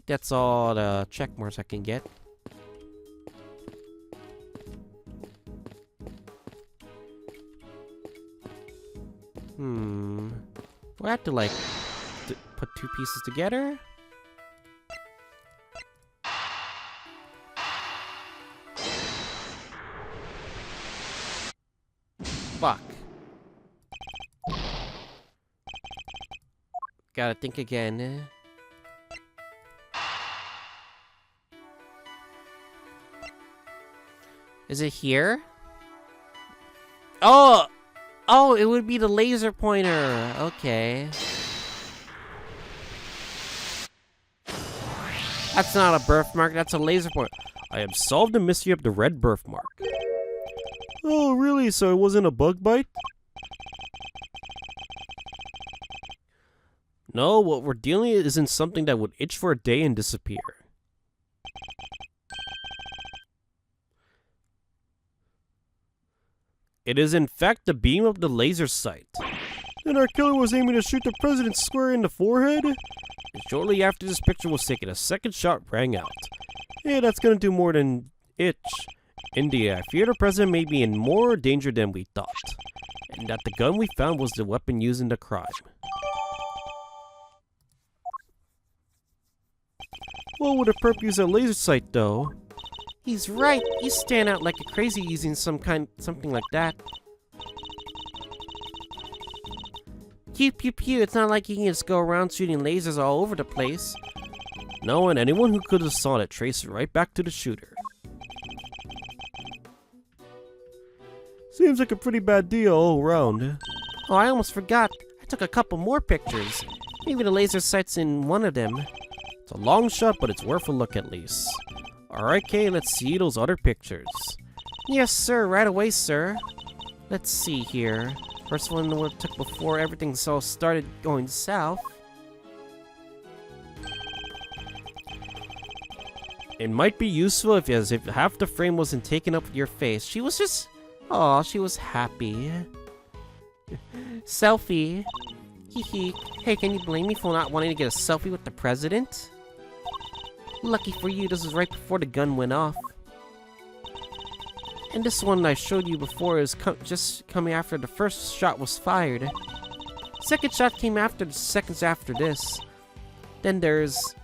that's all the check marks I can get. Do I have to, like, put two pieces together? Fuck. Gotta think again. Is it here? Oh! Oh, it would be the laser pointer. Okay. That's not a birthmark, that's a laser pointer. I have solved the mystery of the red birthmark. Oh, really? So it wasn't a bug bite? No, what we're dealing with isn't something that would itch for a day and disappear. It is in fact the beam of the laser sight. And our killer was aiming to shoot the president square in the forehead? And shortly after this picture was taken, a second shot rang out. Hey, that's gonna do more than itch. Indeed, I fear the president may be in more danger than we thought. And that the gun we found was the weapon used in the crime. What would a perp use a laser sight, though? He's right. You stand out like a crazy using something like that. Pew pew pew. It's not like you can just go around shooting lasers all over the place. No, and anyone who could have saw it traced it right back to the shooter. Seems like a pretty bad deal all around. Oh, I almost forgot. I took a couple more pictures. Maybe the laser sight's in one of them. It's a long shot, but it's worth a look at least. Alright, Kay, let's see those other pictures. Yes, sir. Right away, sir. Let's see here. First one we took before everything all started going south. It might be useful if half the frame wasn't taken up with your face. She was just... Aw, she was happy. Selfie. Hee. Hey, can you blame me for not wanting to get a selfie with the president? Lucky for you, this was right before the gun went off. And this one I showed you before is just coming after the first shot was fired. Second shot came after the seconds after this. Then there's...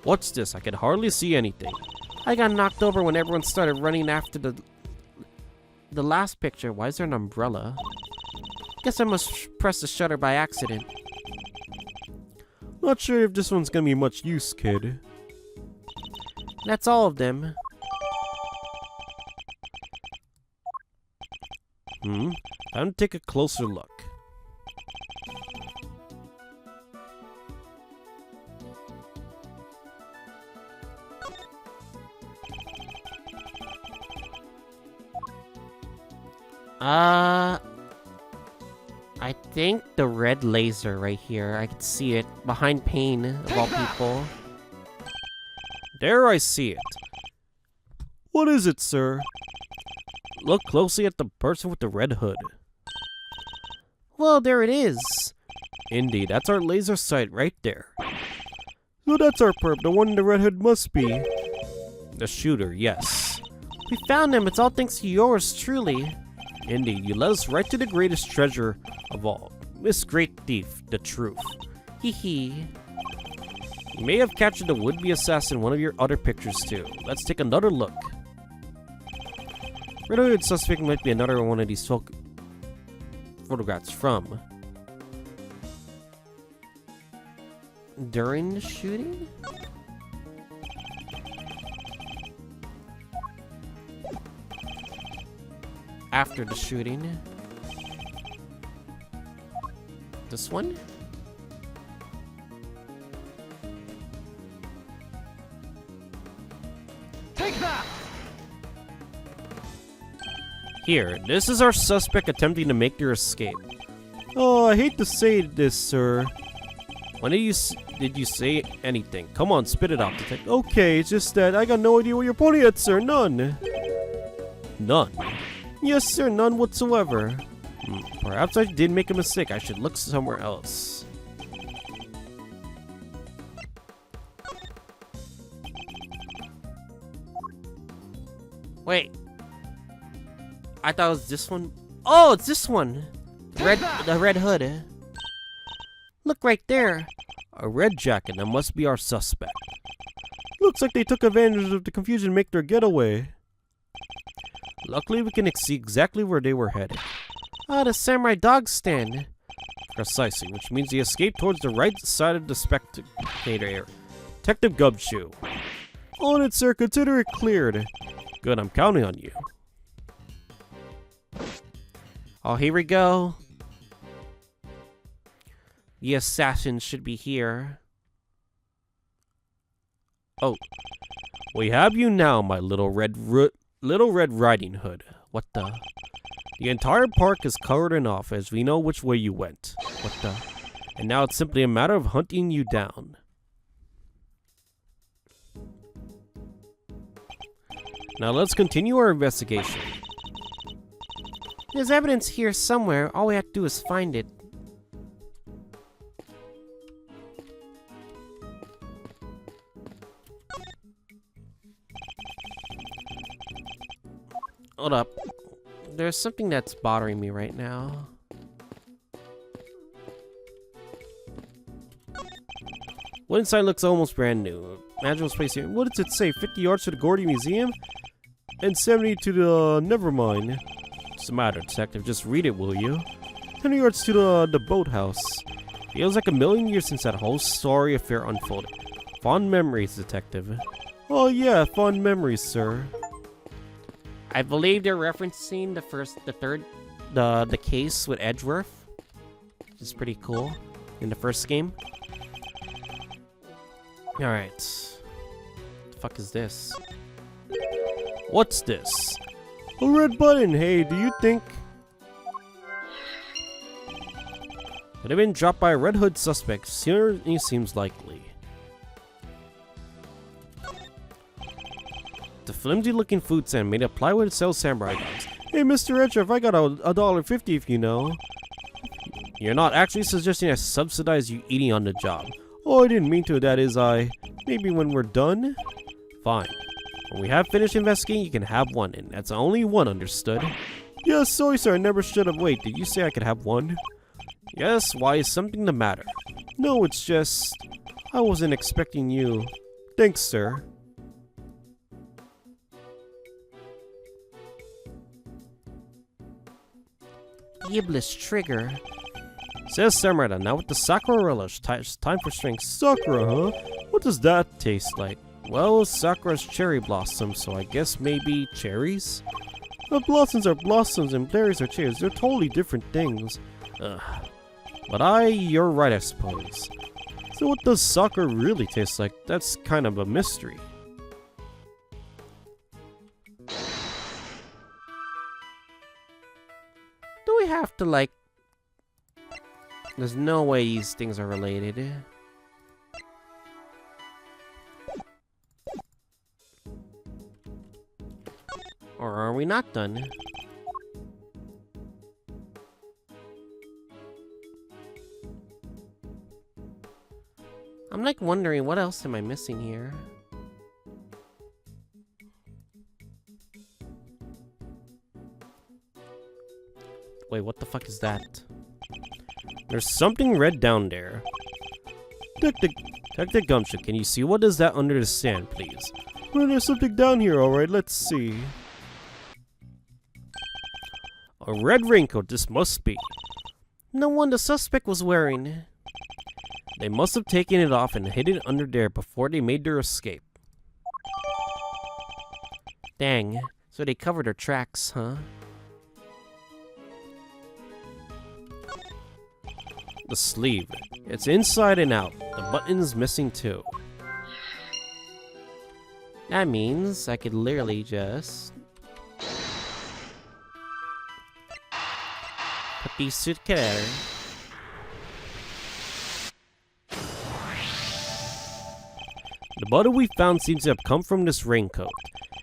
What's this? I can hardly see anything. I got knocked over when everyone started running after the last picture. Why is there an umbrella? Guess I must press the shutter by accident. Not sure if this one's gonna be much use, kid. That's all of them. Time to take a closer look. I think the red laser right here. I can see it behind Payne, of all people. There I see it. What is it, sir? Look closely at the person with the red hood. Well, there it is. Indeed, that's our laser sight right there. So that's our perp. The one in the red hood must be... the shooter, yes. We found him. It's all thanks to yours, truly. Indeed, you led us right to the greatest treasure of all. This great thief, the truth. Hee. You may have captured the would-be assassin in one of your other pictures too. Let's take another look. Red-hooded suspect might be another one of these photographs from. During the shooting? After the shooting. This one? Take that! Here, this is our suspect attempting to make their escape. Oh, I hate to say this, sir. When did you say anything? Come on, spit it out. Okay, it's just that I got no idea what you're pointing at, sir. None. None? Yes, sir, none whatsoever. Perhaps I did make a mistake. I should look somewhere else. Wait. I thought it was this one. Oh, it's this one. The red hood. Look right there. A red jacket. That must be our suspect. Looks like they took advantage of the confusion to make their getaway. Luckily, we can see exactly where they were headed. Ah, the samurai dog stand. Precisely, which means he escaped towards the right side of the spectator area. Detective Gumshoe. On it, sir. Consider it cleared. Good, I'm counting on you. Oh, here we go. The assassin should be here. Oh. We have you now, my little Red Riding Hood. What the? The entire park is covered in off as we know which way you went. What the? And now it's simply a matter of hunting you down. Now let's continue our investigation. There's evidence here somewhere. All we have to do is find it. Hold up. There's something that's bothering me right now. What inside looks almost brand new. Magical space here. What does it say? 50 yards to the Gordy Museum? And 70 to the... Never mind. What's the matter, detective? Just read it, will you? 10 yards to the boathouse. Feels like a million years since that whole sorry affair unfolded. Fond memories, detective. Oh yeah, fond memories, sir. I believe they're referencing the case with Edgeworth, which is pretty cool in the first game. All right, what the fuck is this? What's this? A red button. Hey, do you think could have been dropped by a Red Hood suspect? Certainly seems likely. The flimsy-looking food stand made of plywood sells samurai dogs. Hey, Mr. Edgeworth, I got $1.50 if you know. You're not actually suggesting I subsidize you eating on the job. Oh, I didn't mean to, that is, maybe when we're done? Fine. When we have finished investigating, you can have one, and that's only one, understood? Yes, sorry, sir, I never should have. Wait, did you say I could have one? Yes, why is something the matter? No, it's just... I wasn't expecting you. Thanks, sir. Gibless trigger. Says Samurai, now with the Sakura relish. Time for strength. Sakura, huh? What does that taste like? Well, Sakura's cherry blossoms, so I guess maybe cherries? But blossoms are blossoms and berries are cherries. They're totally different things. Ugh. But you're right, I suppose. So what does Sakura really taste like? That's kind of a mystery. Do we have to, like... There's no way these things are related. Or are we not done? I'm like wondering, what else am I missing here? Wait, what the fuck is that? There's something red down there. Detective Gumshoe, can you see what is that under the sand, please? Well, there's something down here, alright, let's see. A red raincoat, this must be. No one the suspect was wearing. They must have taken it off and hid it under there before they made their escape. Dang, so they covered their tracks, huh? The sleeve. It's inside and out. The button's missing too. That means I could literally just... put these together. The button we found seems to have come from this raincoat.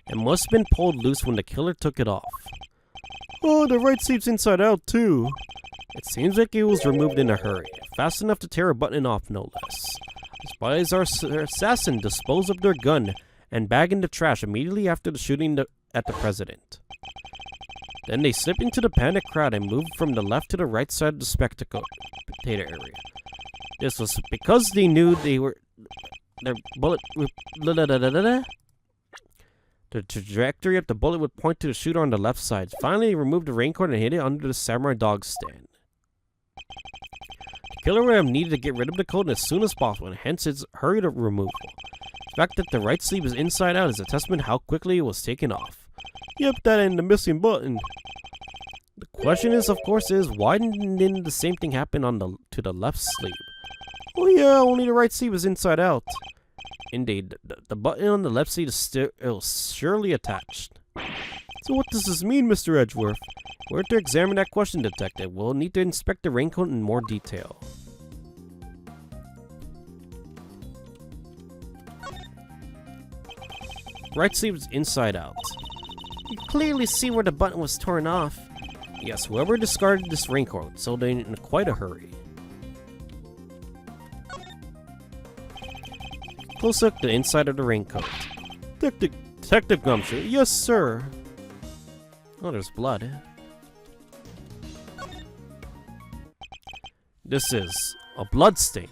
It must have been pulled loose when the killer took it off. Oh, the right sleeve's inside out too. It seems like it was removed in a hurry, fast enough to tear a button off, no less. Spies our assassin disposed of their gun and bag in the trash immediately after the shooting at the president. Then they slip into the panicked crowd and move from the left to the right side of the spectator area. This was because they knew their bullet would, the trajectory of the bullet would point to the shooter on the left side. Finally, they removed the raincoat and hid it under the samurai dog stand. The killer would have needed to get rid of the coat as soon as possible, and hence its hurried removal. The fact that the right sleeve is inside out is a testament to how quickly it was taken off. Yep, that and the missing button. The question is, of course, why didn't the same thing happen to the left sleeve? Oh yeah, only the right sleeve is inside out. Indeed, the button on the left sleeve is still surely attached. So what does this mean, Mr. Edgeworth? We're to examine that question, Detective. We'll need to inspect the raincoat in more detail. Right sleeve is inside out. You clearly see where the button was torn off. Yes, whoever discarded this raincoat sold it in quite a hurry. Close look at the inside of the raincoat. Detective Gumshoe, yes sir. Oh, there's blood. This is a blood stain.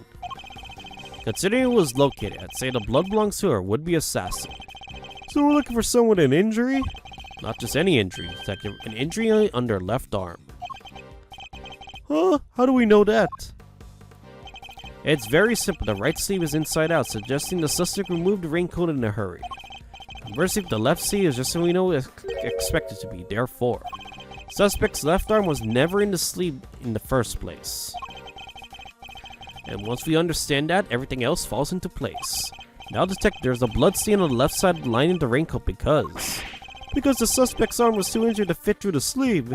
Considering it was located, I'd say the blood belongs to our would-be assassin. So we're looking for someone with an injury? Not just any injury, Detective. An injury under left arm. Huh? How do we know that? It's very simple. The right sleeve is inside out, suggesting the suspect removed the raincoat in a hurry. Conversely, the left sleeve is just so we know it's expected to be. Therefore, suspect's left arm was never in the sleeve in the first place. And once we understand that, everything else falls into place. Now, Detective, there's a blood stain on the left side lining the raincoat because the suspect's arm was too injured to fit through the sleeve.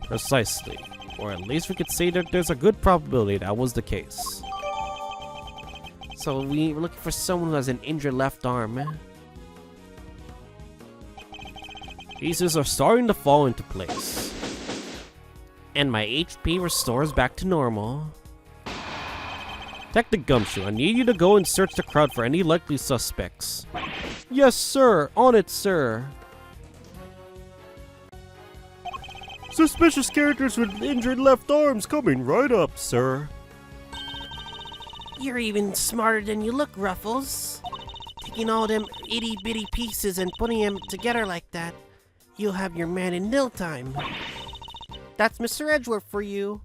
Precisely. Or at least we could say that there's a good probability that was the case. So we're looking for someone who has an injured left arm. Pieces are starting to fall into place. And my HP restores back to normal. Detective Gumshoe, I need you to go and search the crowd for any likely suspects. Yes, sir. On it, sir. Suspicious characters with injured left arms coming right up, sir. You're even smarter than you look, Ruffles. Taking all them itty-bitty pieces and putting them together like that, you'll have your man in no time. That's Mr. Edgeworth for you.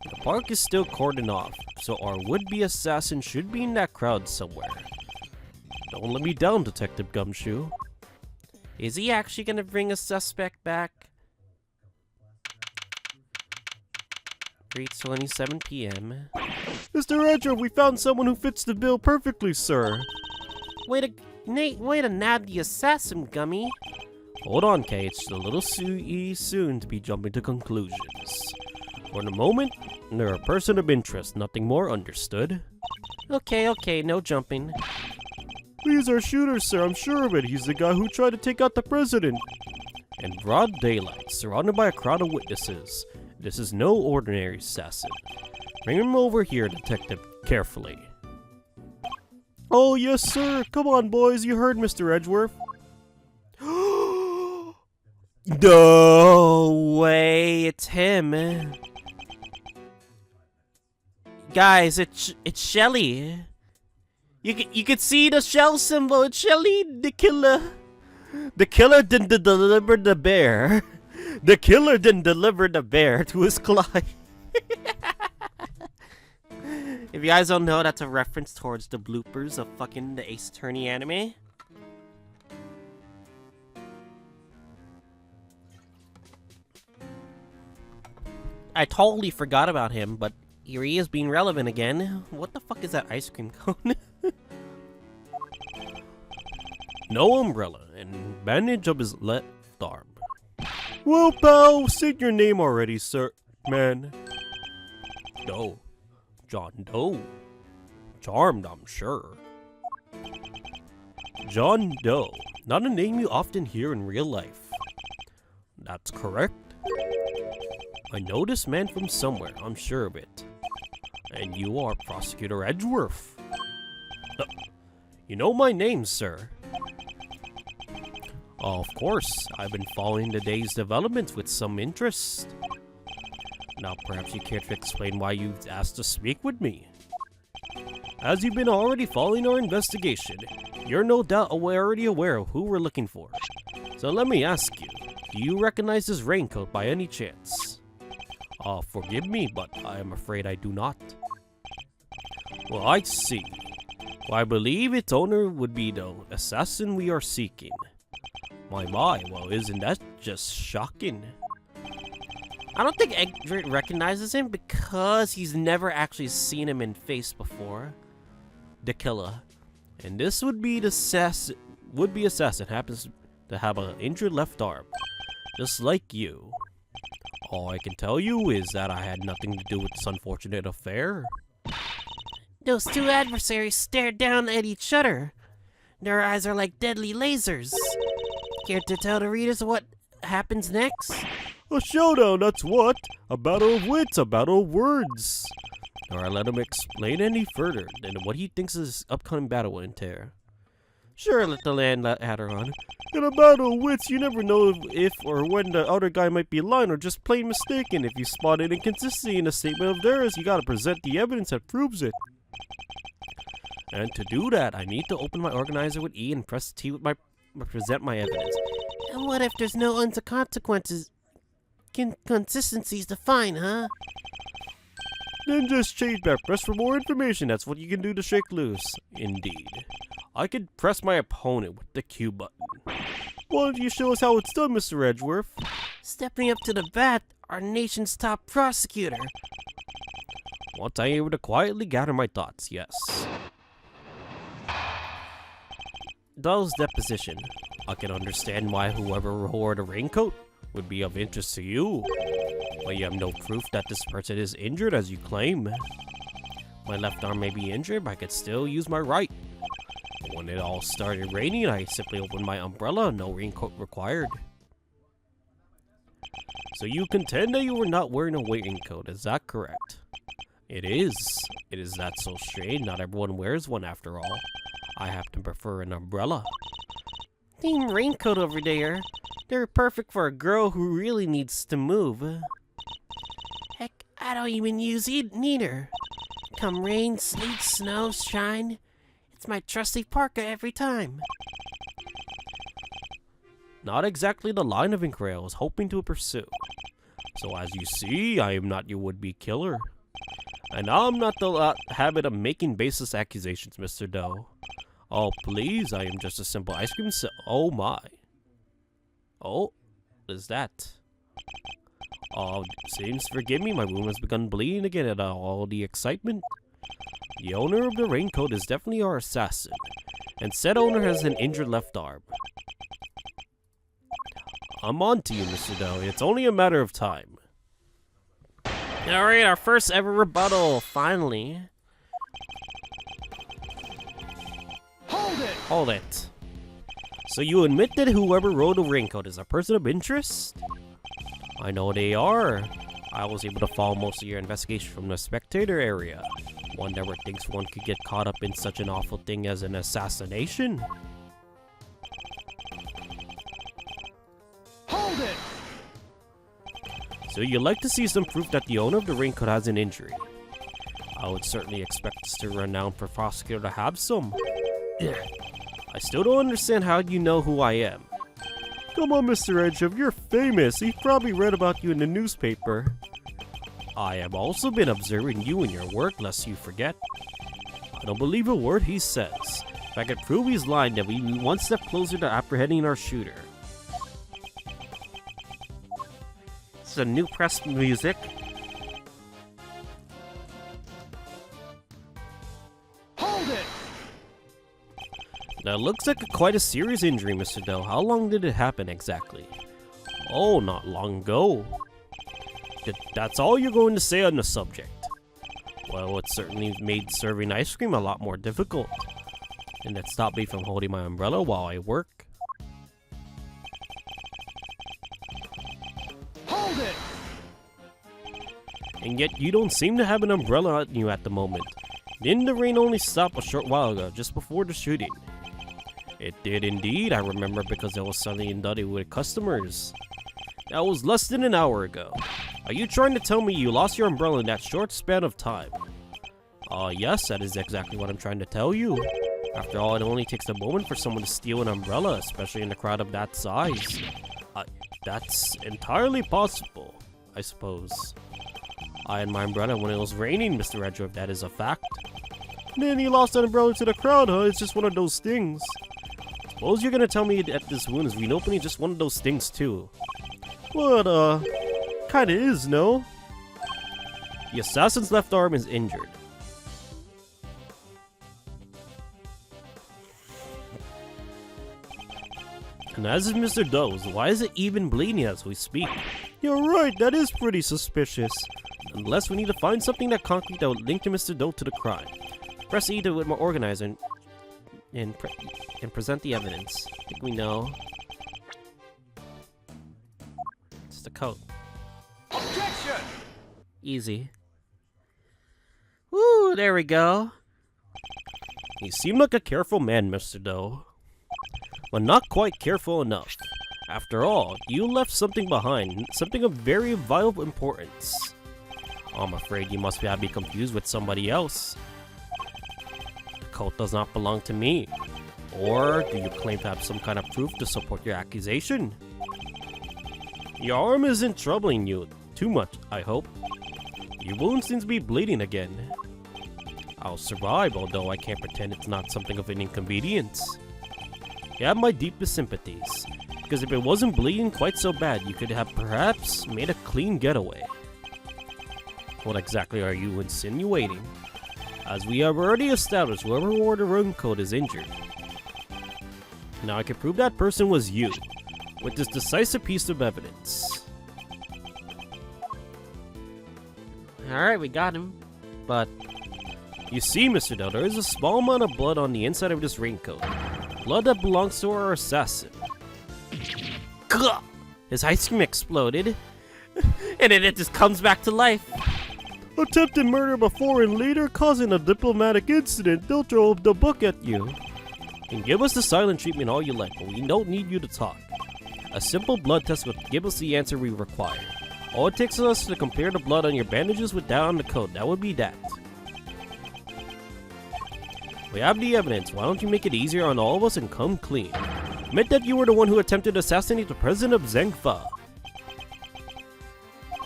The park is still cordoned off, so our would-be assassin should be in that crowd somewhere. Don't let me down, Detective Gumshoe. Is he actually gonna bring a suspect back? 3:27 p.m. Mr. Edgeworth, we found someone who fits the bill perfectly, sir. Way to nab the assassin, Gummy. Hold on, Kay. It's a little soon to be jumping to conclusions. For the moment, they're a person of interest. Nothing more, understood? Okay, no jumping. He's our shooter, sir. I'm sure of it. He's the guy who tried to take out the president. In broad daylight, surrounded by a crowd of witnesses. This is no ordinary assassin. Bring him over here, Detective, carefully. Oh, yes, sir. Come on, boys. You heard Mr. Edgeworth. No way, it's him. Guys, it's Shelly. You can see the shell symbol. It's Shelly, the killer. The killer didn't deliver the bear. The killer didn't deliver the bear to his client. If you guys don't know, that's a reference towards the bloopers of fucking the Ace Attorney anime. I totally forgot about him, but here he is being relevant again. What the fuck is that ice cream cone? No umbrella and bandage of his left arm. Well, pal, state your name already, sir. Man. Doe. John Doe. Charmed, I'm sure. John Doe. Not a name you often hear in real life. That's correct. I know this man from somewhere, I'm sure of it. And you are Prosecutor Edgeworth. You know my name, sir. Of course, I've been following the day's developments with some interest. Now, perhaps you care to explain why you've asked to speak with me. As you've been already following our investigation, you're no doubt already aware of who we're looking for. So let me ask you, do you recognize this raincoat by any chance? Forgive me, but I am afraid I do not. Well, I see. Well, I believe its owner would be the assassin we are seeking. My, well, isn't that just shocking? I don't think Edgeworth recognizes him because he's never actually seen him in face before. The killer. And this would-be assassin happens to have an injured left arm, just like you. All I can tell you is that I had nothing to do with this unfortunate affair. Those two adversaries stare down at each other. Their eyes are like deadly lasers. Care to tell the readers what happens next? A showdown, that's what! A battle of wits, a battle of words! Alright, let him explain any further than what he thinks his upcoming battle will entail. Sure, let the land adder on. In a battle of wits, you never know if or when the other guy might be lying or just plain mistaken. If you spot an inconsistency in a statement of theirs, you gotta present the evidence that proves it. And to do that, I need to open my organizer with E and press T with present my evidence. And what if there's no consequences? Consistencies to find, huh? Then just change that. Press for more information. That's what you can do to shake loose. Indeed. I could press my opponent with the Q button. Why don't you show us how it's done, Mr. Edgeworth? Stepping up to the bat, our nation's top prosecutor. Once I'm able to quietly gather my thoughts, yes. Doll's deposition. I can understand why whoever wore the raincoat would be of interest to you. But you have no proof that this person is injured as you claim. My left arm may be injured, but I could still use my right. But when it all started raining, I simply opened my umbrella, no raincoat required. So you contend that you were not wearing a raincoat, is that correct? It is. It is that so strange, not everyone wears one after all. I happen to prefer an umbrella. Team raincoat over there. They're perfect for a girl who really needs to move. Heck, I don't even use neither. Come rain, sleet, snow, shine. It's my trusty parka every time. Not exactly the line of inquiry I was hoping to pursue. So as you see, I am not your would-be killer. And I'm not the habit of making baseless accusations, Mr. Doe. Oh, please, I am just a simple ice cream oh my. Oh, what is that? Oh, seems forgive me, my wound has begun bleeding again at all the excitement. The owner of the raincoat is definitely our assassin, and said owner has an injured left arm. I'm on to you, Mr. Doe. It's only a matter of time. Alright, our first ever rebuttal, finally. Hold it. So you admit that whoever rode the raincoat is a person of interest? I know they are. I was able to follow most of your investigation from the spectator area. One never thinks one could get caught up in such an awful thing as an assassination. Hold it! So you'd like to see some proof that the owner of the raincoat has an injury? I would certainly expect this renowned prosecutor to have some. I still don't understand how you know who I am. Come on, Mr. Edgeworth, you're famous. He probably read about you in the newspaper. I have also been observing you and your work, lest you forget. I don't believe a word he says. If I could prove he's lying, then we'd be one step closer to apprehending our shooter. This is a new press music. Hold it! That looks like quite a serious injury, Mr. Doe. How long did it happen exactly? Oh, not long ago. That's all you're going to say on the subject. Well, it certainly made serving ice cream a lot more difficult. And it stopped me from holding my umbrella while I work. Hold it! And yet you don't seem to have an umbrella on you at the moment. Didn't the rain only stop a short while ago, just before the shooting? It did indeed, I remember, because I was suddenly inundated with customers. That was less than an hour ago. Are you trying to tell me you lost your umbrella in that short span of time? Yes, that is exactly what I'm trying to tell you. After all, it only takes a moment for someone to steal an umbrella, especially in a crowd of that size. That's entirely possible, I suppose. I had my umbrella when it was raining, Mr. Edgeworth, that is a fact. Then he lost that umbrella to the crowd, huh? It's just one of those things. Suppose you're gonna tell me that this wound is reopening just one of those things too. Well, kinda is, no? The assassin's left arm is injured. And as is Mr. Doe's, why is it even bleeding as we speak? You're right, that is pretty suspicious. Unless we need to find something that concrete that would link to Mr. Doe to the crime. Press E to with more organizer and present the evidence. I think we know. It's the coat. Objection! Easy. Woo, there we go. You seem like a careful man, Mr. Doe. But not quite careful enough. After all, you left something behind, something of very vital importance. I'm afraid you must have me confused with somebody else. The coat does not belong to me. Or do you claim to have some kind of proof to support your accusation? Your arm isn't troubling you too much, I hope. Your wound seems to be bleeding again. I'll survive, although I can't pretend it's not something of an inconvenience. You have my deepest sympathies, because if it wasn't bleeding quite so bad, you could have perhaps made a clean getaway. What exactly are you insinuating? As we have already established, whoever wore the raincoat is injured. Now I can prove that person was you, with this decisive piece of evidence. Alright, we got him. But, you see, Mr. Doe, there is a small amount of blood on the inside of this raincoat. Blood that belongs to our assassin. Gah! His ice cream exploded. And then it just comes back to life. Attempted murder before and later causing a diplomatic incident. They'll throw the book at you. And give us the silent treatment all you like, but we don't need you to talk. A simple blood test would give us the answer we require. All it takes is us to compare the blood on your bandages with that on the coat. That would be that. We have the evidence. Why don't you make it easier on all of us and come clean? Admit that you were the one who attempted to assassinate the president of Zengfa.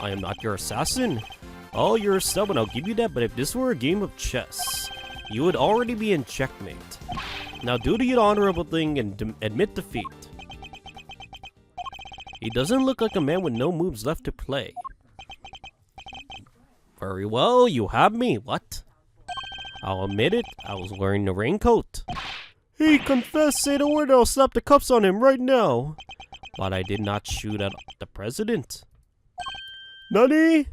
I am not your assassin. Oh, you're a stubborn, I'll give you that, but if this were a game of chess, you would already be in checkmate. Now do the honorable thing and admit defeat. He doesn't look like a man with no moves left to play. Very well, you have me. What? I'll admit it, I was wearing the raincoat. He confessed, say the word, I'll slap the cuffs on him right now. But I did not shoot at the president. Nani?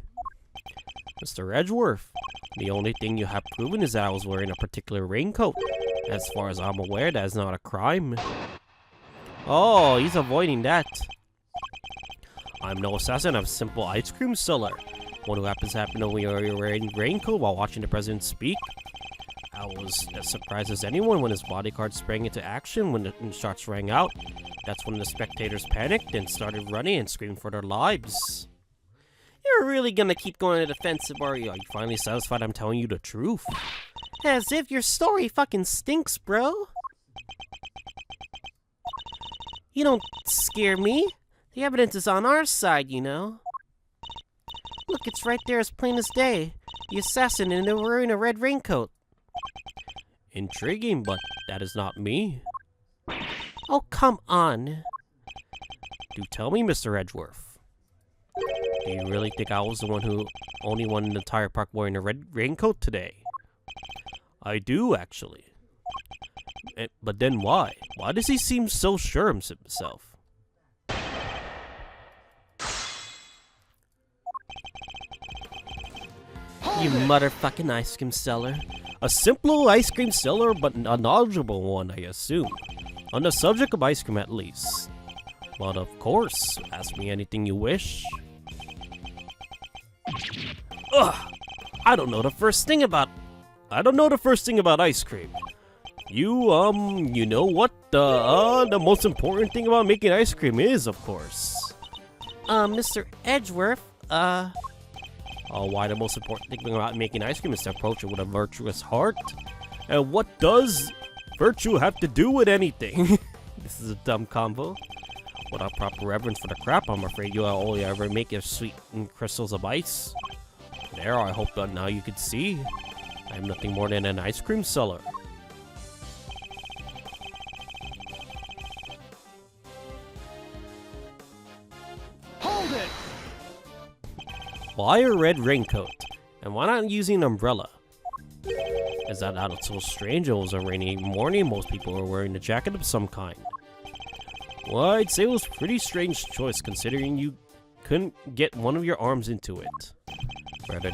Mr. Edgeworth, the only thing you have proven is that I was wearing a particular raincoat. As far as I'm aware, that is not a crime. Oh, he's avoiding that. I'm no assassin, I'm a simple ice cream seller. One who happens to happen to be wearing a raincoat while watching the president speak. I was as surprised as anyone when his bodyguard sprang into action when the shots rang out. That's when the spectators panicked and started running and screaming for their lives. You're really gonna keep going to the defensive, are you? Are you finally satisfied I'm telling you the truth? As if your story fucking stinks, bro. You don't scare me. The evidence is on our side, you know. Look, it's right there as plain as day. The assassin and they're wearing a red raincoat. Intriguing, but that is not me. Oh, come on. Do tell me, Mr. Edgeworth. Do you really think I was the only one in the entire park wearing a red raincoat today? I do, actually. But then why? Why does he seem so sure of himself? You motherfucking ice cream seller. A simple ice cream seller, but a knowledgeable one, I assume. On the subject of ice cream, at least. But of course, ask me anything you wish. Ugh! I don't know the first thing about ice cream. You know what the most important thing about making ice cream is, of course. Mr. Edgeworth, Why the most important thing about making ice cream is to approach it with a virtuous heart? And what does virtue have to do with anything? This is a dumb combo. Without proper reverence for the crap, I'm afraid you'll only ever make is sweetened crystals of ice. There, I hope that now you can see. I am nothing more than an ice cream seller. Hold it! Why a red raincoat? And why not using an umbrella? Is that not so strange? It was a rainy morning. Most people were wearing a jacket of some kind. Well, I'd say it was a pretty strange choice considering you couldn't get one of your arms into it. Better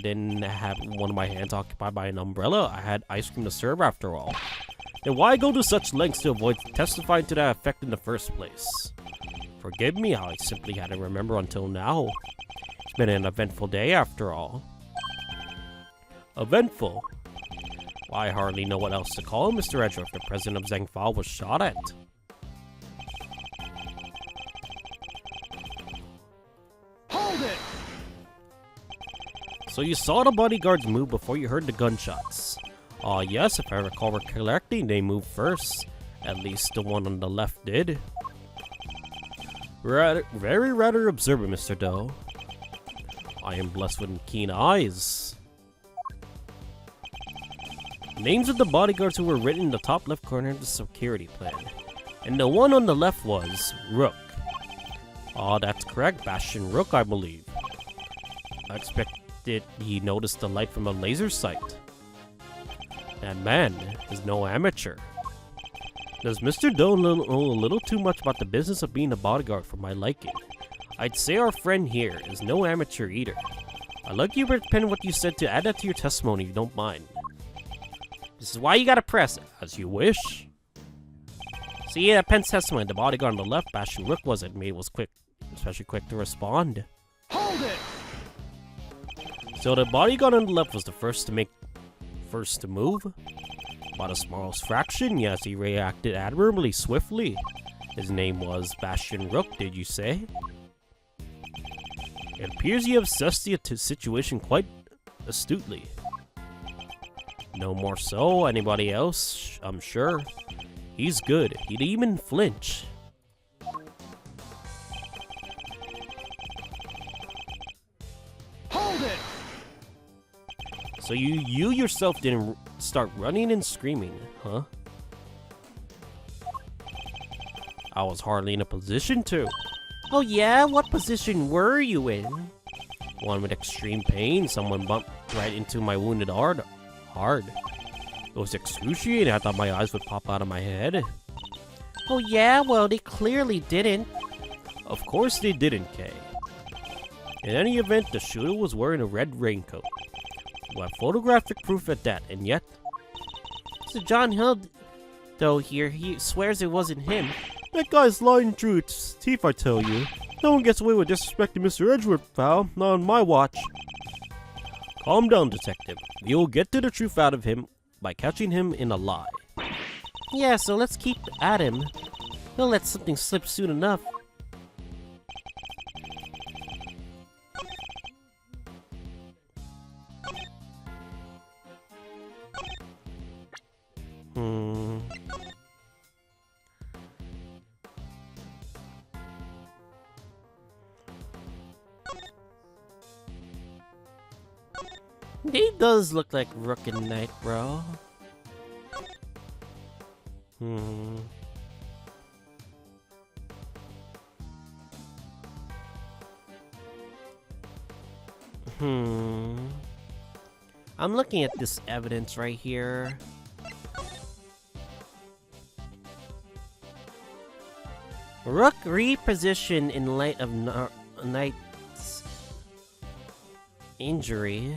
than have one of my hands occupied by an umbrella. I had ice cream to serve after all. Then why go to such lengths to avoid testifying to that effect in the first place? Forgive me, I simply hadn't remembered until now. It's been an eventful day after all. Eventful? Well, I hardly know what else to call him, Mr. Edgeworth. The president of Zhengfao was shot at. Hold it! So you saw the bodyguards move before you heard the gunshots? Yes, if I recall correctly, they moved first. At least the one on the left did. Very rather observant, Mr. Doe. I am blessed with keen eyes. Names of the bodyguards who were written in the top left corner of the security plan. And the one on the left was Rook. That's correct, Bastion Rook, I believe. I expected he noticed the light from a laser sight. That man is no amateur. Does Mr. Doe know a little too much about the business of being a bodyguard for my liking? I'd say our friend here is no amateur either. I'd like you to repent what you said to add that to your testimony if you don't mind. This is why you gotta press it, as you wish. See, at Penn's testimony, the bodyguard on the left, Bastion Rook, was admitted was quick, especially quick to respond. Hold it! So the bodyguard on the left was the first to move? About a small fraction, yes, he reacted admirably swiftly. His name was Bastion Rook, did you say? It appears you have assessed the situation quite astutely. No more so, anybody else? I'm sure. He's good, he'd even flinch. Hold it! So you yourself didn't start running and screaming, huh? I was hardly in a position to. oh yeah, what position were you in? One with extreme pain, someone bumped right into my wounded hard. It was excruciating, I thought my eyes would pop out of my head. Oh yeah, well they clearly didn't. Of course they didn't, Kay. In any event, the shooter was wearing a red raincoat. We have photographic proof at that, and yet... So John Hill, though, here, he swears it wasn't him. That guy's lying through its teeth, I tell you. No one gets away with disrespecting Mr. Edgeworth, pal. Not on my watch. Calm down, detective. You'll get to the truth out of him by catching him in a lie. Yeah, so let's keep at him. He'll let something slip soon enough. He does look like Rook and Knight, bro. I'm looking at this evidence right here. Rook repositioned in light of Knight's injury.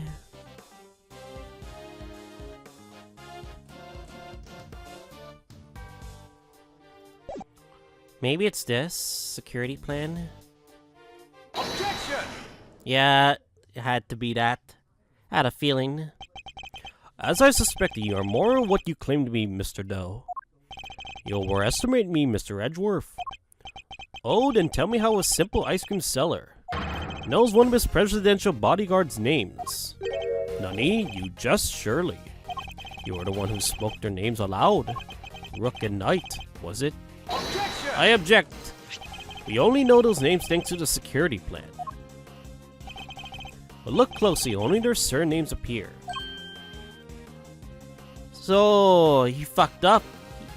Maybe it's this security plan. Objection! Yeah, it had to be that. I had a feeling. As I suspected, you are more what you claim to be, Mr. Doe. You overestimate me, Mr. Edgeworth. Oh, then tell me how a simple ice cream seller knows one of his presidential bodyguard's names. Nani, you just surely. You were the one who spoke their names aloud. Rook and Knight, was it? Objection! I object. We only know those names thanks to the security plan. But look closely, only their surnames appear. So, you fucked up.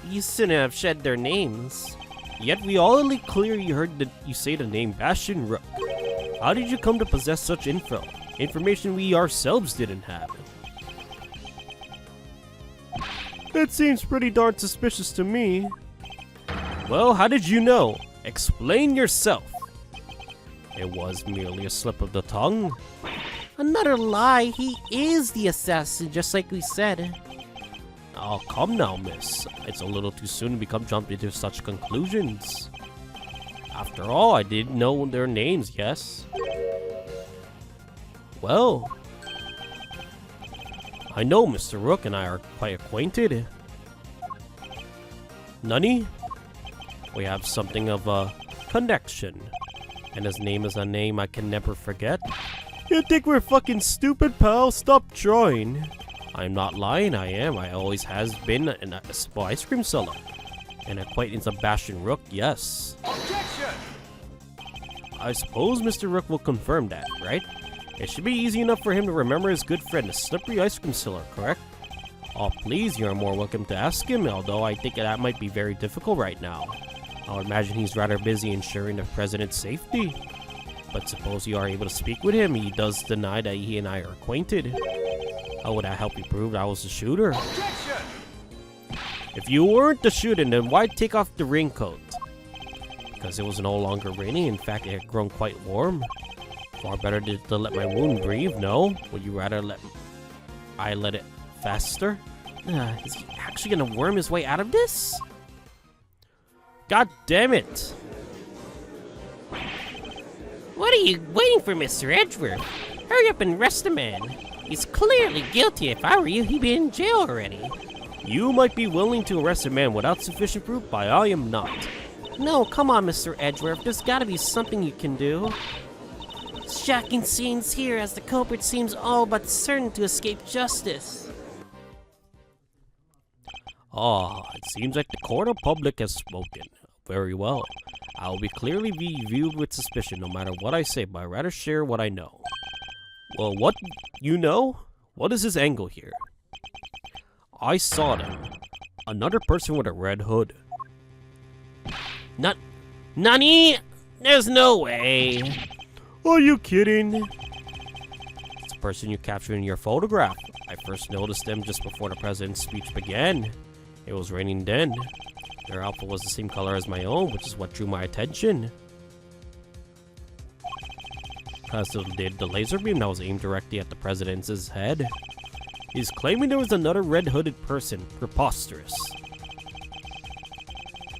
You shouldn't have shed their names. Yet we all clearly heard that you say the name Bastion Rook. How did you come to possess such info? Information we ourselves didn't have. It seems pretty darn suspicious to me. Well, how did you know? Explain yourself. It was merely a slip of the tongue. Another lie. He is the assassin, just like we said. Oh, come now, miss. It's a little too soon to jump into such conclusions. After all, I did know their names, yes? Well, I know Mr. Rook and I are quite acquainted. Nani? We have something of a connection. And his name is a name I can never forget. You think we're fucking stupid, pal? Stop trying. I'm not lying, I am. I always has been a small ice cream seller. An acquaintance of Bastion Rook, yes. Objection! I suppose Mr. Rook will confirm that, right? It should be easy enough for him to remember his good friend, the slippery ice cream seller, correct? Oh, please, you're more welcome to ask him, although I think that might be very difficult right now. I would imagine he's rather busy ensuring the president's safety. But suppose you are able to speak with him, he does deny that he and I are acquainted. How would that help you prove I was the shooter? Objection! If you weren't the shooter, then why take off the raincoat? Because it was no longer raining, in fact it had grown quite warm. Far better to let my wound breathe, no? Would you rather I let it fester? Is he actually gonna worm his way out of this? God damn it! What are you waiting for, Mr. Edgeworth? Hurry up and arrest the man. He's clearly guilty. If I were you, he'd be in jail already. You might be willing to arrest a man without sufficient proof, but I am not. No, come on, Mr. Edgeworth. There's gotta be something you can do. Shocking scenes here as the culprit seems all but certain to escape justice. Ah, it seems like the court of public has spoken. Very well. I will clearly be viewed with suspicion no matter what I say, but I'd rather share what I know. Well, what you know? What is his angle here? I saw them. Another person with a red hood. Nani? There's no way. Are you kidding? It's the person you captured in your photograph. I first noticed them just before the president's speech began. It was raining then. Their outfit was the same color as my own, which is what drew my attention. Because of the laser beam that was aimed directly at the president's head. He's claiming there was another red-hooded person. Preposterous.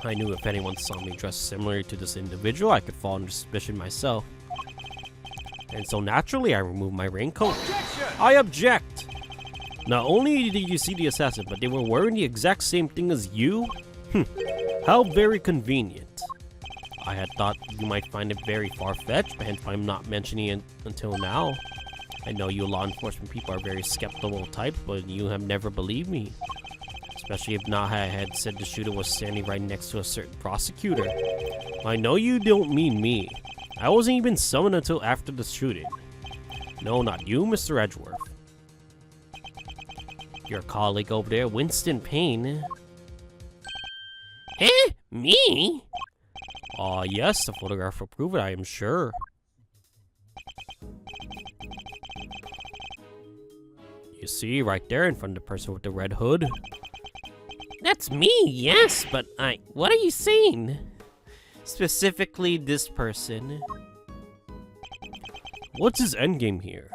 I knew if anyone saw me dressed similar to this individual, I could fall under suspicion myself. And so naturally, I removed my raincoat. Objection! I object! Not only did you see the assassin, but they were wearing the exact same thing as you? How very convenient. I had thought you might find it very far-fetched, hence I'm not mentioning it until now. I know you law enforcement people are very skeptical types, but you have never believed me. Especially if not I had said the shooter was standing right next to a certain prosecutor. I know you don't mean me. I wasn't even summoned until after the shooting. No, not you, Mr. Edgeworth. Your colleague over there, Winston Payne. Eh? Me? Yes, the photograph will prove it, I am sure. You see, right there in front of the person with the red hood. That's me, yes, but what are you saying? Specifically, this person. What's his endgame here?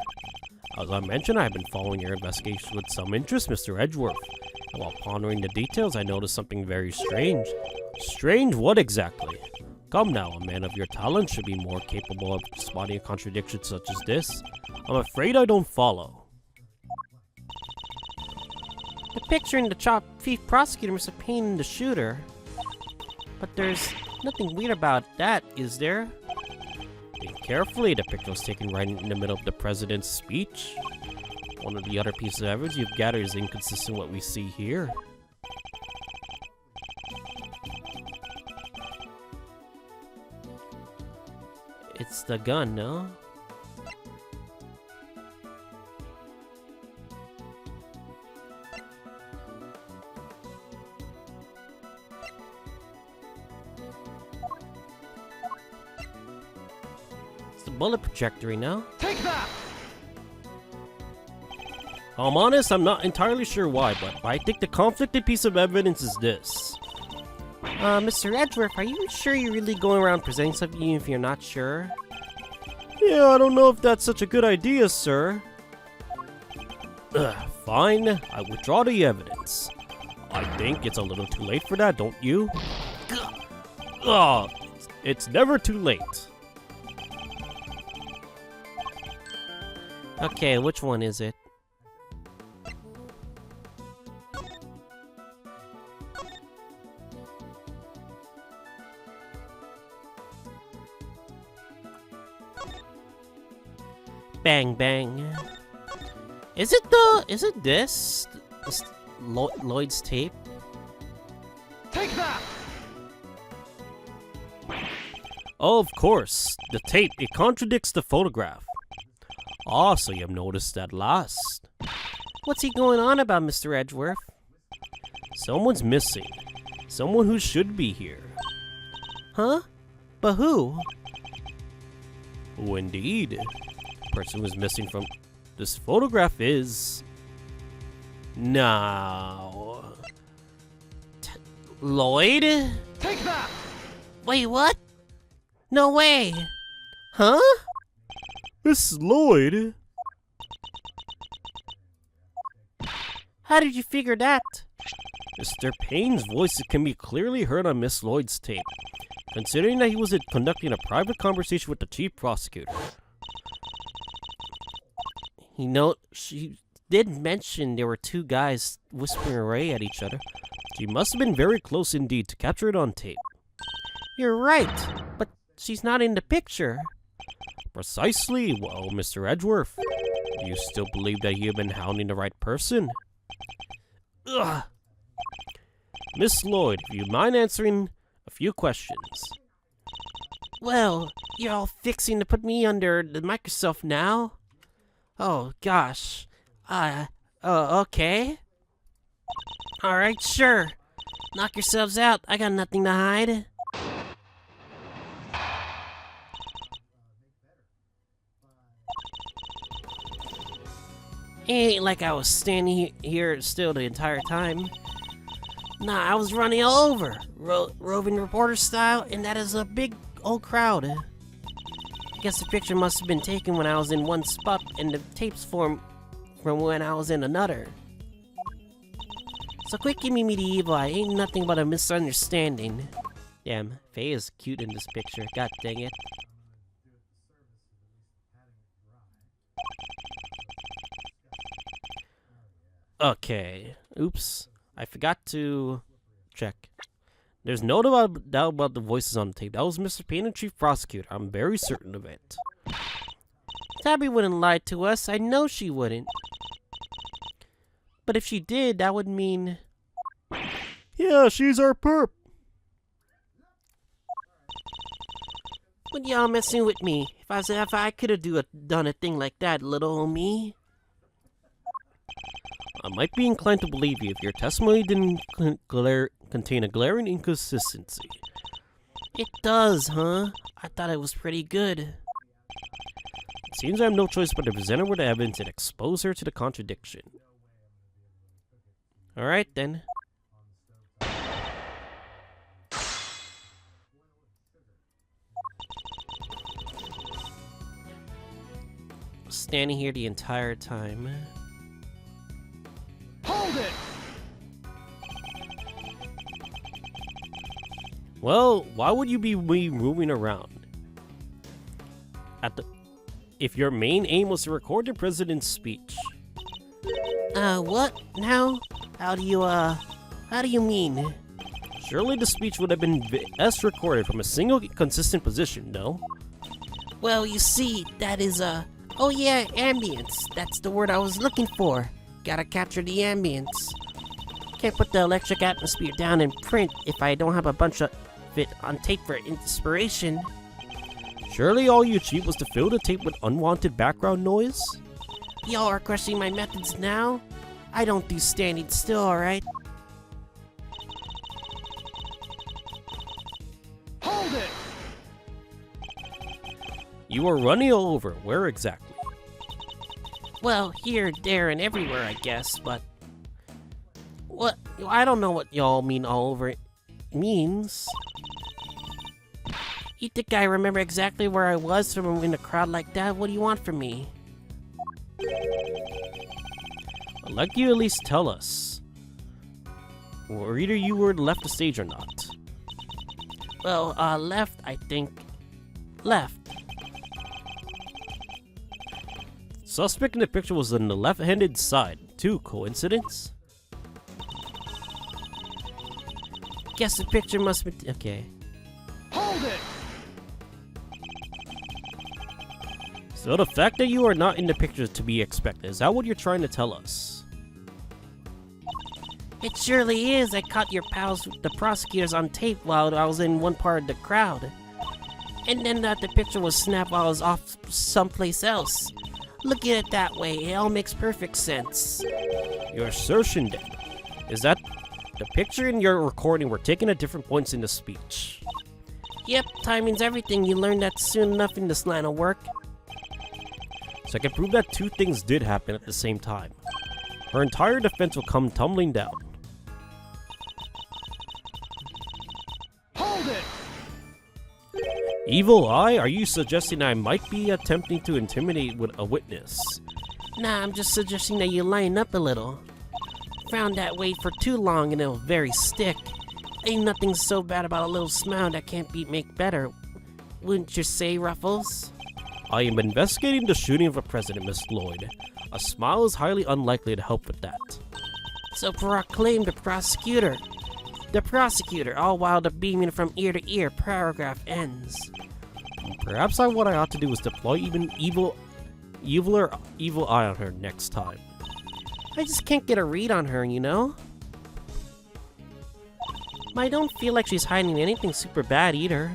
As I mentioned, I've been following your investigation with some interest, Mr. Edgeworth. And while pondering the details, I noticed something very strange. Strange what exactly? Come now, a man of your talent should be more capable of spotting a contradiction such as this. I'm afraid I don't follow. The picture in the chief prosecutor must have painted the shooter. But there's nothing weird about that, is there? Think carefully, the picture was taken right in the middle of the president's speech. One of the other pieces of evidence you've gathered is inconsistent with what we see here. It's the gun, no? It's the bullet trajectory, no? Take that! I'm honest, I'm not entirely sure why, but I think the conflicted piece of evidence is this. Mr. Edgeworth, are you sure you're really going around presenting something even if you're not sure? Yeah, I don't know if that's such a good idea, sir. Fine, I withdraw the evidence. I think it's a little too late for that, don't you? It's never too late. Okay, which one is it? Bang bang. Is it this? Lloyd's tape? Take that! Oh, of course. The tape, it contradicts the photograph. Ah, so you've noticed that last. What's he going on about, Mr. Edgeworth? Someone's missing. Someone who should be here. Huh? But who? Who indeed? The person who's missing from this photograph is... Now... Lloyd? Take that! Wait, what? No way! Huh? Miss Lloyd? How did you figure that? Mr. Payne's voice can be clearly heard on Miss Lloyd's tape, considering that he was conducting a private conversation with the chief prosecutor. She did mention there were two guys whispering away at each other. She must have been very close indeed to capture it on tape. You're right, but she's not in the picture. Precisely. Well, Mr. Edgeworth, do you still believe that you've been hounding the right person? Ugh. Miss Lloyd, do you mind answering a few questions? Well, you're all fixing to put me under the microscope now? Oh, gosh. Okay. Alright, sure. Knock yourselves out. I got nothing to hide. Ain't like I was standing here still the entire time. Nah, I was running all over, roving reporter style, and that is a big old crowd. I guess the picture must have been taken when I was in one spot, and the tapes formed from when I was in another. So quit giving me the evil eye, ain't nothing but a misunderstanding. Damn, Faye is cute in this picture, god dang it. Okay. Oops. I forgot to check. There's no doubt about the voices on the tape. That was Mr. Payne and Chief Prosecutor. I'm very certain of it. Tabby wouldn't lie to us. I know she wouldn't. But if she did, that would mean... Yeah, she's our perp. What y'all messing with me? If I could have done a thing like that, little old me. I might be inclined to believe you if your testimony didn't contain a glaring inconsistency. It does, huh? I thought it was pretty good. It seems I have no choice but to present her with the evidence and expose her to the contradiction. Alright then. Standing here the entire time. Hold it! Well, why would you be moving around? If your main aim was to record the president's speech. What now? How do you mean? Surely the speech would have been best recorded from a single consistent position, no? Well, you see, that is oh yeah, ambience. That's the word I was looking for. Gotta capture the ambience. Can't put the electric atmosphere down in print if I don't have a bunch of it on tape for inspiration. Surely all you achieved was to fill the tape with unwanted background noise? Y'all are questioning my methods now? I don't do standing still, alright? Hold it! You were running all over. Where exactly? Well, here, there, and everywhere, I guess, but... What? I don't know what y'all mean all over it means. You think I remember exactly where I was from in a crowd like that? What do you want from me? I'd like you to at least tell us. Or either you were left the stage or not. Well, left, I think. Left. Suspect in the picture was on the left-handed side. Too, coincidence? Guess the picture must be... Okay. Hold it! So the fact that you are not in the picture is to be expected. Is that what you're trying to tell us? It surely is. I caught your pals, the prosecutors, on tape while I was in one part of the crowd. And then the picture was snapped while I was off someplace else. Look at it that way. It all makes perfect sense. Your assertion then is that the picture and your recording were taken at different points in the speech. Yep, timing's everything. You learn that soon enough in this line of work. So I can prove that two things did happen at the same time. Her entire defense will come tumbling down. Hold it! Evil Eye, are you suggesting I might be attempting to intimidate with a witness? Nah, I'm just suggesting that you line up a little. Found that way for too long and it'll very stick. Ain't nothing so bad about a little smile that can't be make better. Wouldn't you say, Ruffles? I am investigating the shooting of a president, Miss Lloyd. A smile is highly unlikely to help with that. So proclaim the prosecutor. The prosecutor, all while the beaming from ear to ear, paragraph ends. Perhaps what I ought to do is deploy even evil eye on her next time. I just can't get a read on her, you know? I don't feel like she's hiding anything super bad either.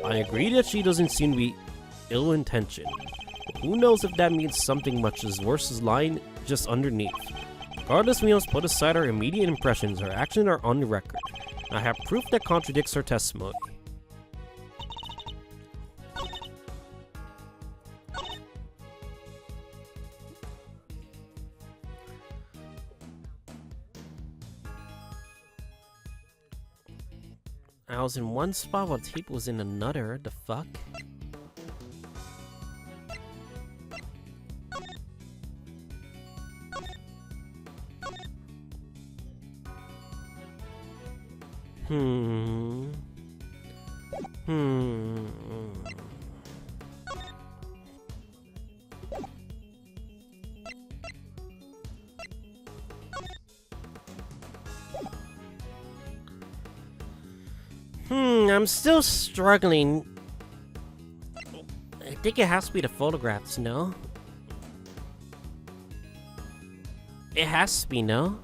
I agree that she doesn't seem to be ill-intentioned. But who knows if that means something much as worse as lying just underneath. Regardless, we must put aside our immediate impressions. Her actions are on the record. I have proof that contradicts her testimony. I was in one spot while tape was in another. The fuck? I'm still struggling. I think it has to be the photographs, no? It has to be, no?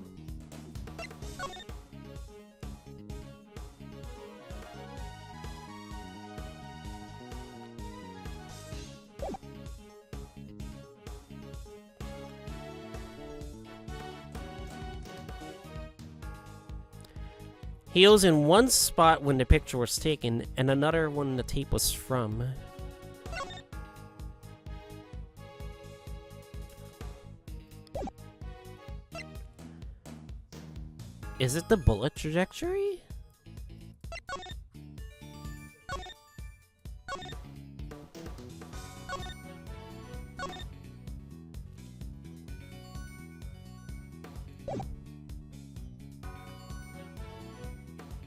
He was in one spot when the picture was taken, and another when the tape was from. Is it the bullet trajectory?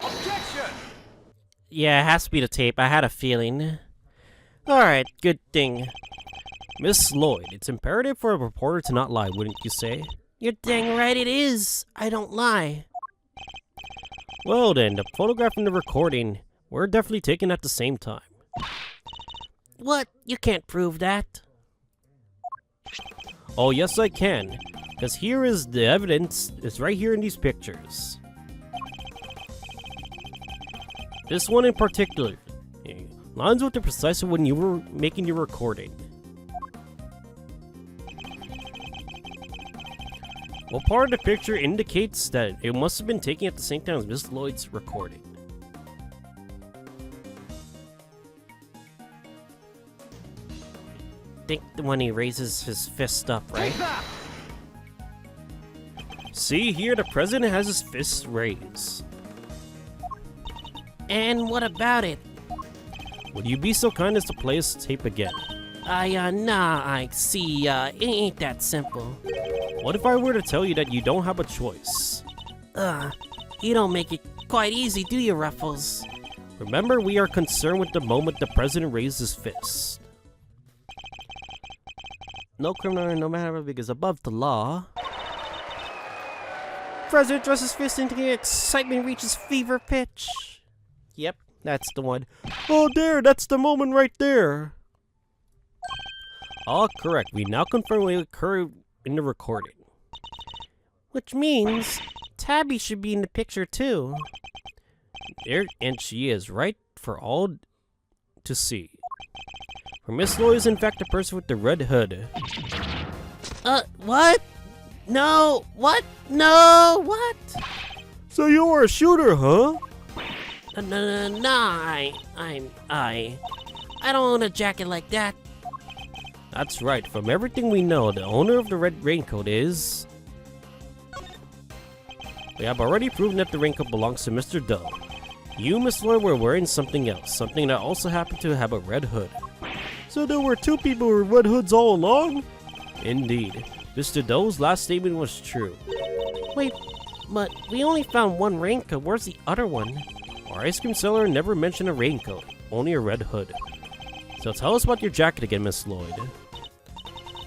Objection! Yeah, it has to be the tape. I had a feeling. Alright, good thing. Miss Lloyd, it's imperative for a reporter to not lie, wouldn't you say? You're dang right it is. I don't lie. Well then, the photograph and the recording were definitely taken at the same time. What? You can't prove that. Oh yes I can, because here is the evidence. It's right here in these pictures. This one in particular lines with the precise when you were making your recording. Well, part of the picture indicates that it must have been taken at the same time as Miss Lloyd's recording. Think when he raises his fist up, right? Take that! See here, the president has his fists raised. And what about it? Would you be so kind as to play us tape again? Nah, I see, it ain't that simple. What if I were to tell you that you don't have a choice? You don't make it quite easy, do you, Ruffles? Remember, we are concerned with the moment the president raised his fist. No criminal, no matter how big, is above the law. President thrusts his fist into the excitement reaches fever pitch. Yep, that's the one. Oh, there, that's the moment right there. All correct. We now confirm what occurred in the recording. Which means Tabby should be in the picture too. There, and she is right for all to see. For Miss Lloyd is in fact the person with the red hood. What? No, what? No, what? So you were a shooter, huh? Nah, I don't own a jacket like that. That's right. From everything we know, the owner of the red raincoat is... We have already proven that the raincoat belongs to Mr. Doe. You, Miss Lloyd, were wearing something else, something that also happened to have a red hood. So there were two people with red hoods all along? Indeed. Mr. Doe's last statement was true. Wait, but we only found one raincoat. Where's the other one? Our ice cream seller never mentioned a raincoat, only a red hood. So tell us about your jacket again, Miss Lloyd.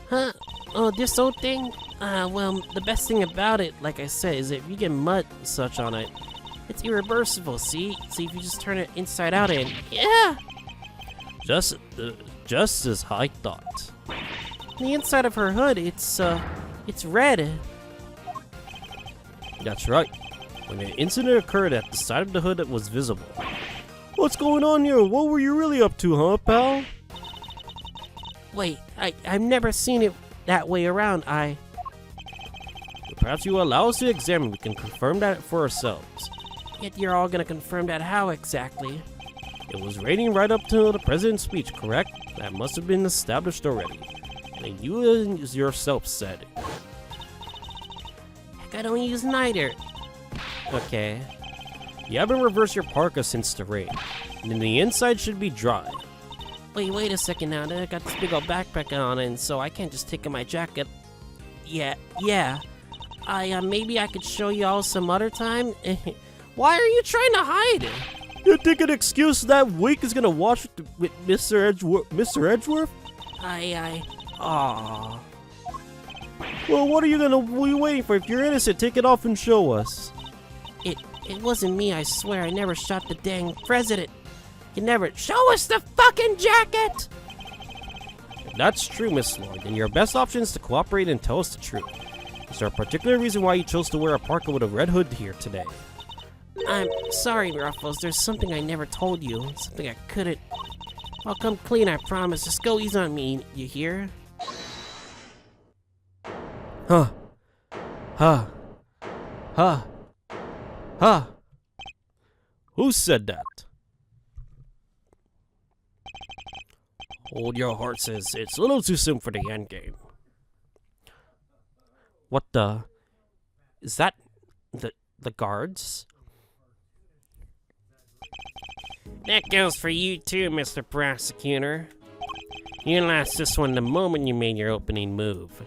Huh? Oh, this old thing? Well, the best thing about it, like I said, is if you get mud and such on it, it's irreversible, see? See if you just turn it inside out and... Yeah! Just as I thought. The inside of her hood, it's red. That's right. When the incident occurred, at the side of the hood that was visible. What's going on here? What were you really up to, huh, pal? Wait, I've never seen it that way around. Perhaps you will allow us to examine. We can confirm that for ourselves. Yet you're all gonna confirm that how exactly? It was raining right up to the president's speech, correct? That must have been established already. And you yourself said. Heck, I don't use neither. Okay. You haven't reversed your parka since the rain. And the inside should be dry. Wait a second now. I got this big old backpack on, and so I can't just take off my jacket. Yeah. Maybe I could show y'all some other time. Why are you trying to hide? You think an excuse that weak is gonna wash with Mr. Edgeworth? Aww. Well, what are you waiting for? If you're innocent, take it off and show us. It wasn't me, I swear. I never shot the dang president. You never show us the fucking jacket! That's true, Miss Lloyd, and your best option is to cooperate and tell us the truth. Is there a particular reason why you chose to wear a parka with a red hood here today? I'm sorry, Ruffles. There's something I never told you. Something I couldn't. I'll come clean, I promise. Just go easy on me, you hear? Huh. Who said that? Hold your horses. It's a little too soon for the endgame. What the? Is that the guards? That goes for you too, Mr. Prosecutor. You lost this one the moment you made your opening move.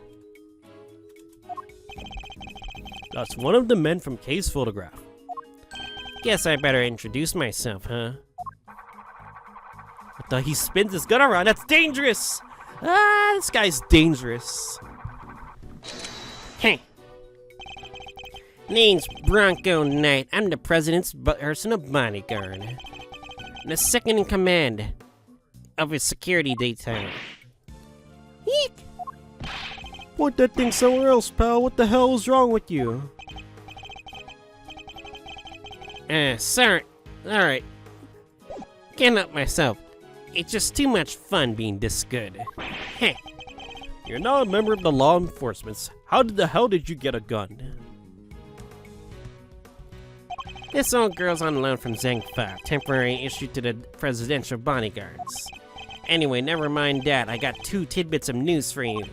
That's one of the men from Kay's photograph. Guess I better introduce myself, huh? What the? He spins his gun around. That's dangerous! Ah, this guy's dangerous. Hey, Name's Bronco Knight. I'm the president's personal bodyguard. And the second in command of his security detail. Eek! Point that thing somewhere else, pal. What the hell is wrong with you? Sorry. Alright. Can't help myself. It's just too much fun being this good. Heh. You're not a member of the law enforcement. How the hell did you get a gun? This old girl's on loan from Zhang Fa, temporary issued to the presidential bodyguards. Anyway, never mind that. I got 2 tidbits of news for you.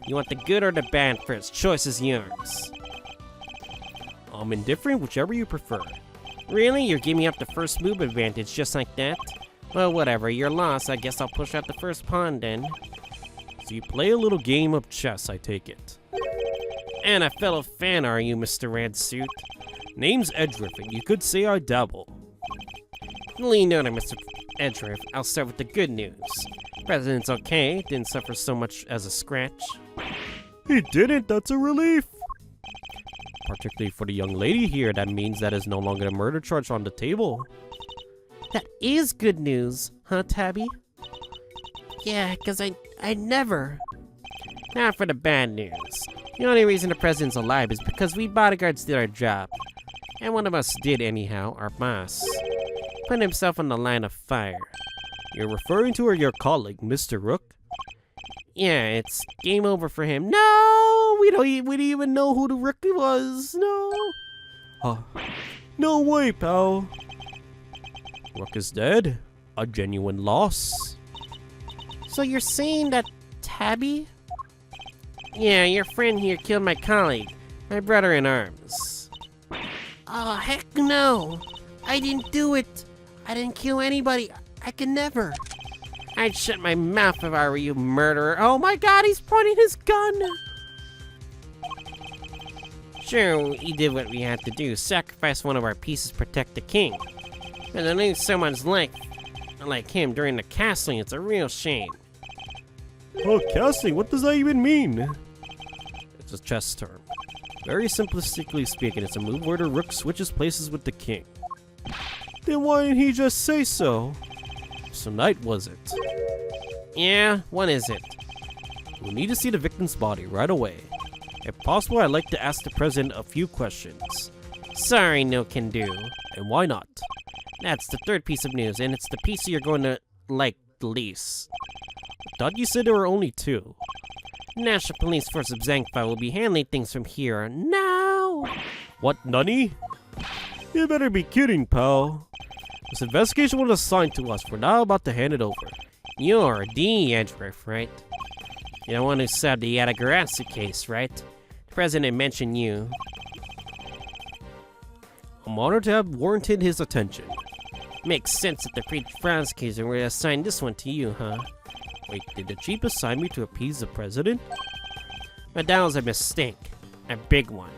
You want the good or the bad first? Choice is yours. I'm indifferent, whichever you prefer. Really? You're giving up the first move advantage just like that? Well, whatever. You're lost. I guess I'll push out the first pawn then. So you play a little game of chess, I take it. And a fellow fan, are you, Mr. Red Suit? Name's Edgeworth, and you could say I dabble. Lean on it, Mr. Edgeworth. I'll start with the good news. President's okay. Didn't suffer so much as a scratch. He didn't, that's a relief. Particularly for the young lady here, that means that is no longer a murder charge on the table. That is good news, huh, Tabby? Yeah, because I never. Now for the bad news. The only reason the president's alive is because we bodyguards did our job. And one of us did anyhow, our boss. Put himself on the line of fire. You're referring to your colleague, Mr. Rook? Yeah, it's game over for him. No! We didn't even know who the rookie was. No! Huh. No way, pal. Rook is dead. A genuine loss. So you're saying that Tabby? Yeah, your friend here killed my colleague. My brother in arms. Oh, heck no! I didn't do it! I didn't kill anybody. I can never. I'd shut my mouth if I were you, murderer. Oh my god, he's pointing his gun! Sure, we did what we had to do. Sacrifice one of our pieces to protect the king. But to lose someone's life like him during the castling, it's a real shame. Oh, casting? What does that even mean? It's a chess term. Very simplistically speaking, it's a move where the rook switches places with the king. Then why didn't he just say so? So night was it? Yeah, what is it? We need to see the victim's body right away. If possible, I'd like to ask the president a few questions. Sorry, no can do. And why not? That's the third piece of news, and it's the piece you're going to like the least. I thought you said there were only 2. National Police Force of Zhangfa will be handling things from here now. What, nunny? You better be kidding, pal. This investigation was assigned to us. We're now about to hand it over. You're the Edgeworth, right? You're the one who said the Yatagarasu case, right? The president mentioned you. I'm honored to have warranted his attention. Makes sense that the prosecutor would assign this one to you, huh? Wait, did the chief assign me to appease the president? But that was a mistake. A big one.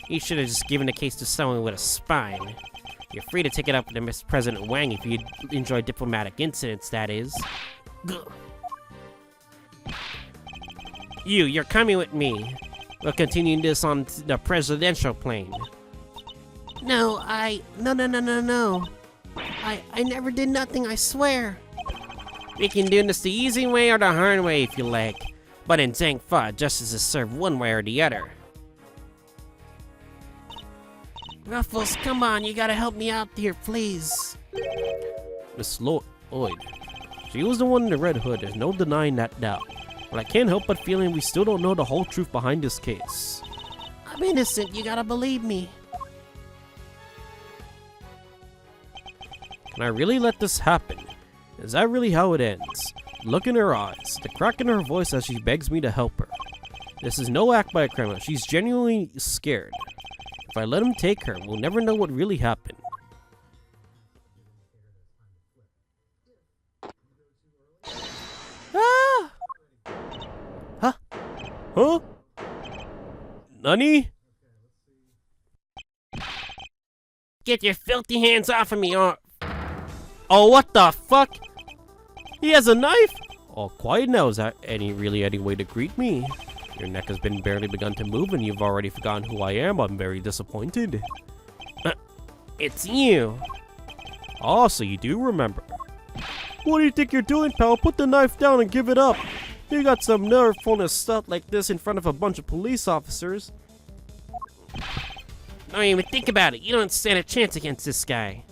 You should have just given the case to someone with a spine. You're free to take it up with Mr. President Wang if you enjoy diplomatic incidents, that is. Gugh. You're coming with me. We'll continue this on the presidential plane. No. I never did nothing, I swear. We can do this the easy way or the hard way if you like. But in Zhangfa, justice is served one way or the other. Ruffles, come on, you gotta help me out here, please. Miss Lloyd. She was the one in the red hood, there's no denying that now. But I can't help but feeling we still don't know the whole truth behind this case. I'm innocent, you gotta believe me. Can I really let this happen? Is that really how it ends? Look in her eyes, the crack in her voice as she begs me to help her. This is no act by a criminal, she's genuinely scared. If I let him take her, we'll never know what really happened. Ah! Huh? Huh? Nani? Get your filthy hands off of me, or... Oh, what the fuck? He has a knife? All quiet now, is that any way to greet me? Your neck has been barely begun to move and you've already forgotten who I am. I'm very disappointed. It's you. Oh, so you do remember. What do you think you're doing, pal? Put the knife down and give it up. You got some nerve pulling a stunt like this in front of a bunch of police officers. Don't even think about it. You don't stand a chance against this guy.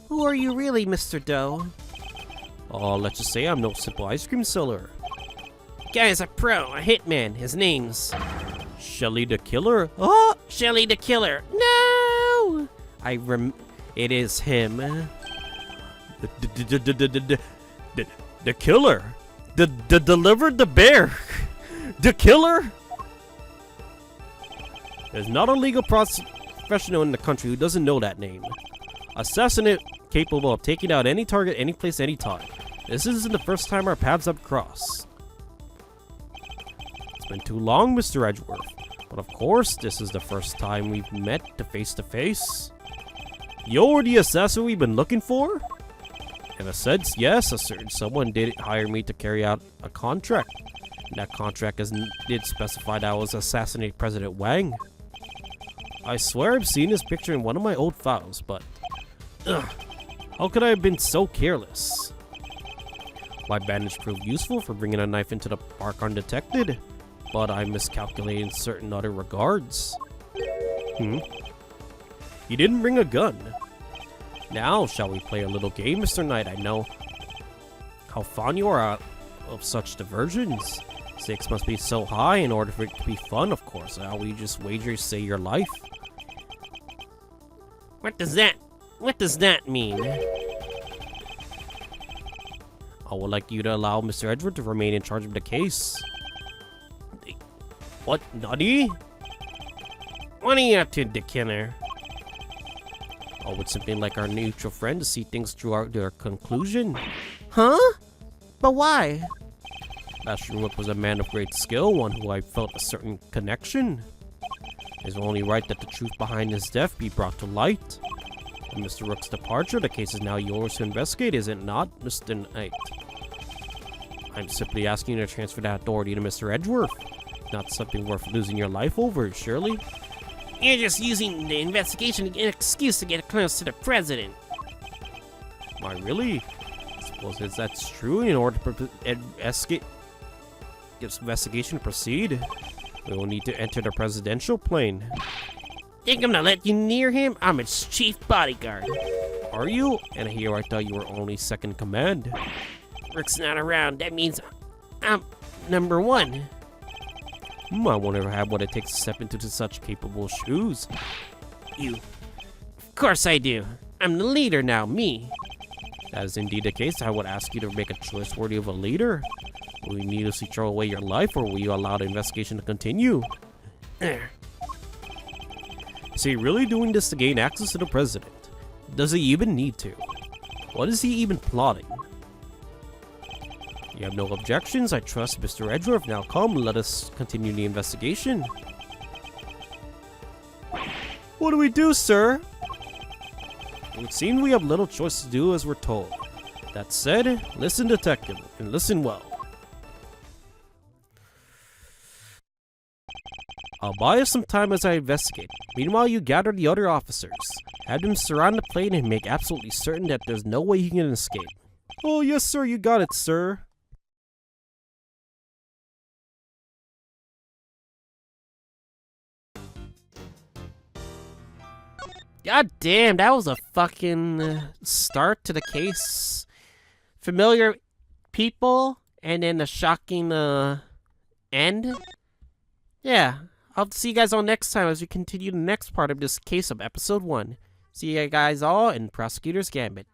Who are you really, Mr. Doe? Oh, let's just say I'm no simple ice cream seller. Guy's a pro, a hitman. His name's Shelly the Killer? Oh, Shelly the Killer. No! It is him. The killer. Delivered the bear. The killer? There's not a legal professional in the country who doesn't know that name. Assassinate capable of taking out any target, any place, any time. This isn't the first time our paths have crossed. It's been too long, Mr. Edgeworth. But of course, this is the first time we've met face to face. You're the assassin we've been looking for? In a sense, yes, a certain someone did hire me to carry out a contract. And that contract did specify that I was assassinating President Wang. I swear I've seen this picture in one of my old files, but... how could I have been so careless? My bandage proved useful for bringing a knife into the park undetected, but I miscalculated in certain other regards. You didn't bring a gun. Now, shall we play a little game, Mr. Knight? I know how fond you are of such diversions. Stakes must be so high in order for it to be fun, of course. How will you just wager, say, your life? What does that mean? I would like you to allow Mr. Edgeworth to remain in charge of the case. What, nutty? What are you up to, the killer? I would simply like our mutual friend to see things through their conclusion. Huh? But why? Master Rook was a man of great skill, one who I felt a certain connection. It is only right that the truth behind his death be brought to light. With Mr. Rook's departure, the case is now yours to investigate, is it not, Mr. Knight? I'm simply asking you to transfer that authority to Mr. Edgeworth. Not something worth losing your life over, surely. You're just using the investigation to get an excuse to get close to the president. Am I really? I suppose that's true. In order to investigation to proceed, we will need to enter the presidential plane. Think I'm gonna let you near him? I'm his chief bodyguard. Are you? And here I thought you were only second in command. Rook's not around. That means I'm number one. I wonder what it takes to step into such capable shoes. Of course I do. I'm the leader now, me. That is indeed the case. I would ask you to make a choice worthy of a leader. Will you needlessly throw away your life, or will you allow the investigation to continue? Is he really doing this to gain access to the president? Does he even need to? What is he even plotting? You have no objections. I trust Mr. Edgeworth. Now come, let us continue the investigation. What do we do, sir? It would seem we have little choice to do as we're told. That said, listen, detective, and listen well. I'll buy us some time as I investigate. Meanwhile, you gather the other officers. Have them surround the plane and make absolutely certain that there's no way he can escape. Oh, yes, sir. You got it, sir. God damn, that was a fucking start to the case. Familiar people, and then a shocking end. Yeah, I'll see you guys all next time as we continue the next part of this case of episode 1. See you guys all in Prosecutor's Gambit.